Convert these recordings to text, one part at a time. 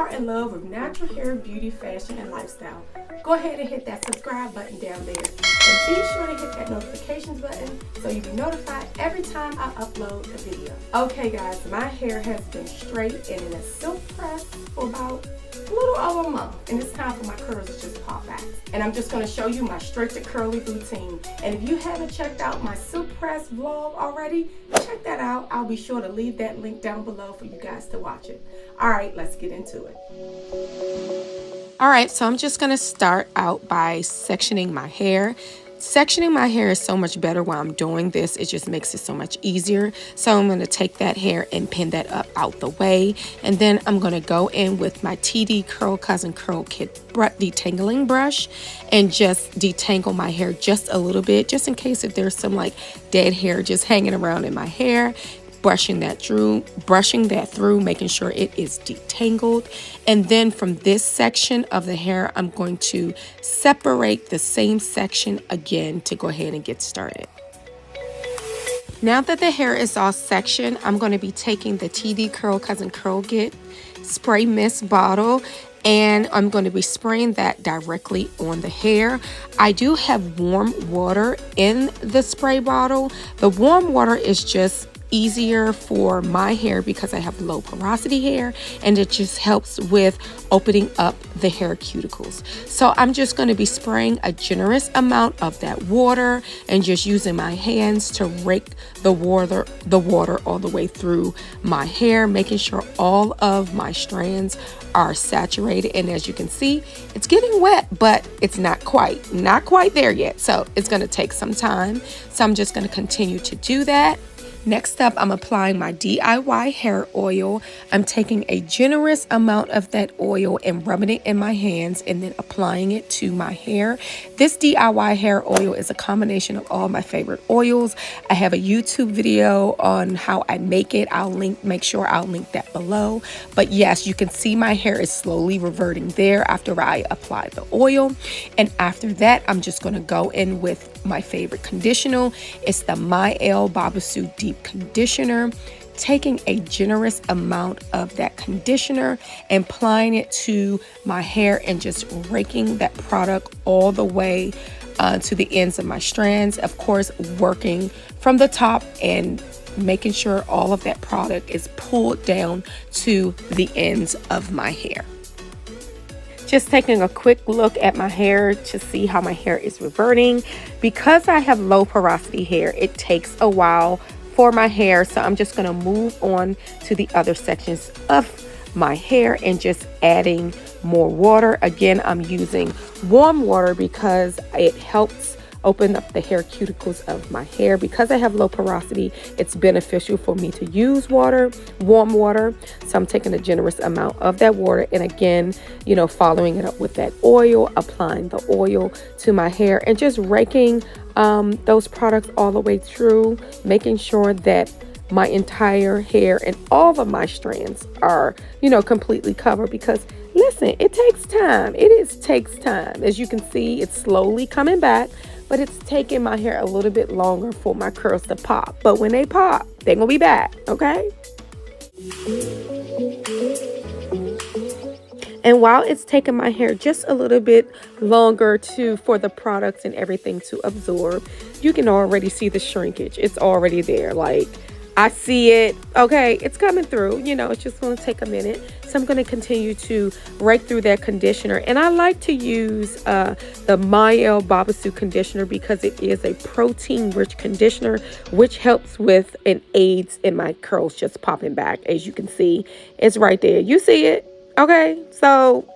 are in love with natural hair, beauty, fashion, and lifestyle, go ahead and hit that subscribe button down there. And be sure to hit that notifications button so you'll be notified every time I upload a video. Okay guys, my hair has been straight and in a silk press for about a little over a month, and it's time for my curls to just pop back. And I'm just going to show you my straight to curly routine. And if you haven't checked out my silk press vlog already, check that out. I'll be sure to leave that link down below for you guys to watch it. All right, let's get into it. All right, so I'm just going to start out by sectioning my hair. Sectioning my hair is so much better while I'm doing this. It just makes it so much easier. So I'm going to take that hair and pin that up out the way. And then I'm going to go in with my TD Curl Cousin Curl Kit detangling brush and just detangle my hair just a little bit, just in case if there's some like dead hair just hanging around in my hair. Brushing that through, making sure it is detangled. And then from this section of the hair, I'm going to separate the same section again to go ahead and get started. Now that the hair is all sectioned, I'm going to be taking the TD Curl Cousin Curl Kit spray mist bottle, and I'm going to be spraying that directly on the hair. I do have warm water in the spray bottle. The warm water is just easier for my hair because I have low porosity hair, and it just helps with opening up the hair cuticles. So I'm just going to be spraying a generous amount of that water and just using my hands to rake the water all the way through my hair, making sure all of my strands are saturated. And as you can see, it's getting wet, but it's not quite there yet. So it's going to take some time. So I'm just going to continue to do that. Next up, I'm applying my DIY hair oil. I'm taking a generous amount of that oil and rubbing it in my hands and then applying it to my hair. This DIY hair oil is a combination of all my favorite oils. I have a YouTube video on how I make it. Make sure I'll link that below. But yes, you can see my hair is slowly reverting there after I apply the oil. And after that, I'm just going to go in with my favorite conditioner. It's the Mielle Babassu Deep Conditioner. Taking a generous amount of that conditioner and applying it to my hair and just raking that product all the way to the ends of my strands. Of course, working from the top and making sure all of that product is pulled down to the ends of my hair. Just taking a quick look at my hair to see how my hair is reverting. Because I have low porosity hair, it takes a while for my hair. So I'm just going to move on to the other sections of my hair and just adding more water. Again, I'm using warm water because it helps open up the hair cuticles of my hair. Because I have low porosity, it's beneficial for me to use warm water. So I'm taking a generous amount of that water and again, following it up with that oil, applying the oil to my hair and just raking those products all the way through, making sure that my entire hair and all of my strands are, completely covered. Because listen, it takes time. Takes time. As you can see, it's slowly coming back, but it's taking my hair a little bit longer for my curls to pop. But when they pop, they're gonna be back, okay? And while it's taking my hair just a little bit longer for the products and everything to absorb, you can already see the shrinkage. It's already there. Like, I see it. Okay, it's coming through. It's just going to take a minute. So I'm going to continue to rake through that conditioner. And I like to use the Mielle Babassu conditioner because it is a protein-rich conditioner, which helps with and aids in my curls just popping back. As you can see, it's right there. You see it? Okay, so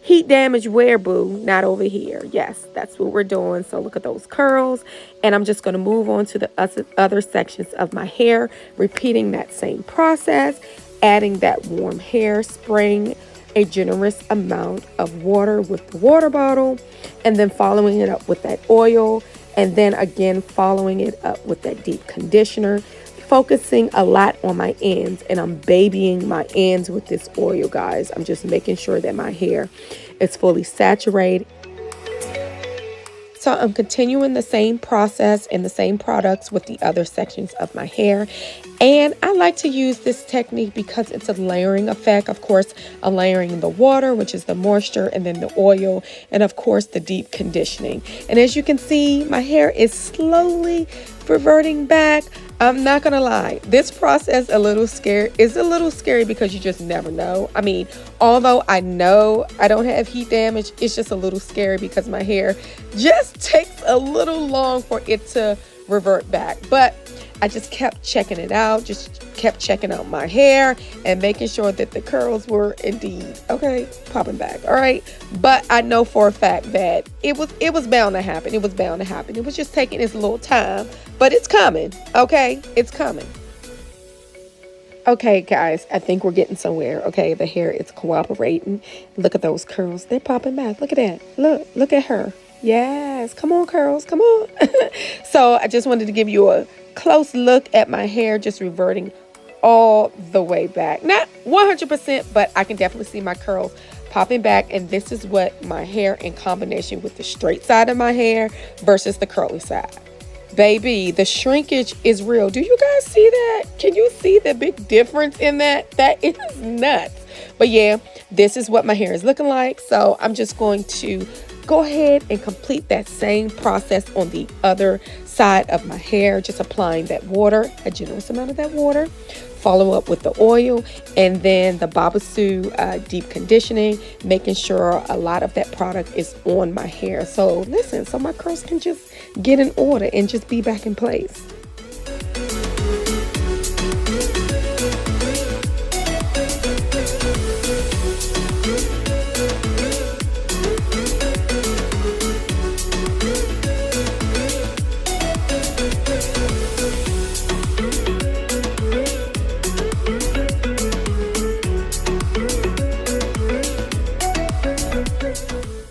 heat damage where, boo? Not over here. Yes, that's what we're doing. So look at those curls. And I'm just going to move on to the other sections of my hair, repeating that same process, adding that warm hair, spraying a generous amount of water with the water bottle, and then following it up with that oil, and then again following it up with that deep conditioner. Focusing a lot on my ends, and I'm babying my ends with this oil, guys. I'm just making sure that my hair is fully saturated. So I'm continuing the same process and the same products with the other sections of my hair. And I like to use this technique because it's a layering effect. Of course, I'm layering the water, which is the moisture, and then the oil, and of course the deep conditioning. And as you can see, my hair is slowly reverting back. I'm not gonna lie, this process is a little scary because you just never know. I mean, although I know I don't have heat damage, it's just a little scary because my hair just takes a little long for it to revert back. But I just kept checking it out, just kept checking out my hair and making sure that the curls were indeed, okay, popping back, all right? But I know for a fact that it was bound to happen. It was bound to happen. It was just taking its little time, but it's coming, okay? It's coming. Okay, guys, I think we're getting somewhere, okay? The hair is cooperating. Look at those curls. They're popping back. Look at that. Look at her. Yes, come on, curls, come on. So I just wanted to give you a close look at my hair just reverting all the way back. Not 100%, but I can definitely see my curls popping back. And this is what my hair in combination with the straight side of my hair versus the curly side. Baby, the shrinkage is real. Do you guys see that? Can you see the big difference in that? That is nuts. But yeah, this is what my hair is looking like. So I'm just going to go ahead and complete that same process on the other side of my hair, just applying that water, a generous amount of that water, follow up with the oil, and then the Babassu deep conditioning, making sure a lot of that product is on my hair. So listen, so my curls can just get in order and just be back in place.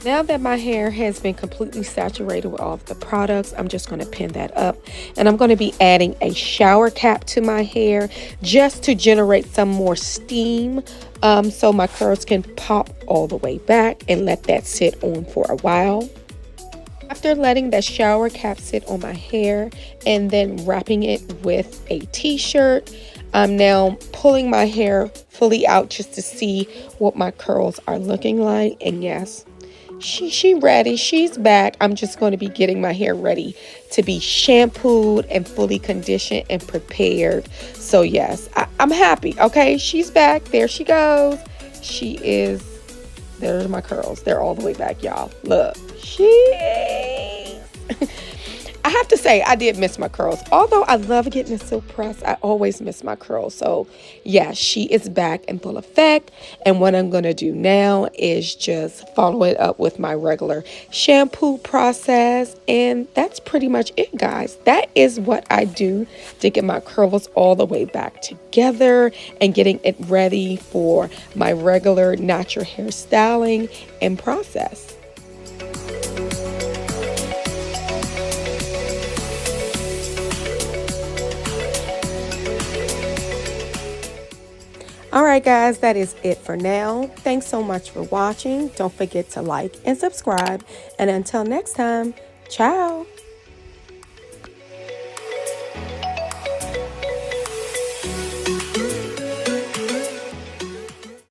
Now that my hair has been completely saturated with all of the products, I'm just going to pin that up, and I'm going to be adding a shower cap to my hair just to generate some more steam, so my curls can pop all the way back, and let that sit on for a while. After letting that shower cap sit on my hair and then wrapping it with a t-shirt, I'm now pulling my hair fully out just to see what my curls are looking like. And yes, she ready, she's back. I'm just going to be getting my hair ready to be shampooed and fully conditioned and prepared. So yes, I'm happy. Okay, she's back. There she goes. She is. There's my curls. They're all the way back, y'all. Look, I have to say, I did miss my curls. Although I love getting a silk press, I always miss my curls. So yeah, she is back in full effect. And what I'm going to do now is just follow it up with my regular shampoo process. And that's pretty much it, guys. That is what I do to get my curls all the way back together and getting it ready for my regular natural hair styling and process. Alright guys, that is it for now. Thanks so much for watching. Don't forget to like and subscribe. And until next time, ciao.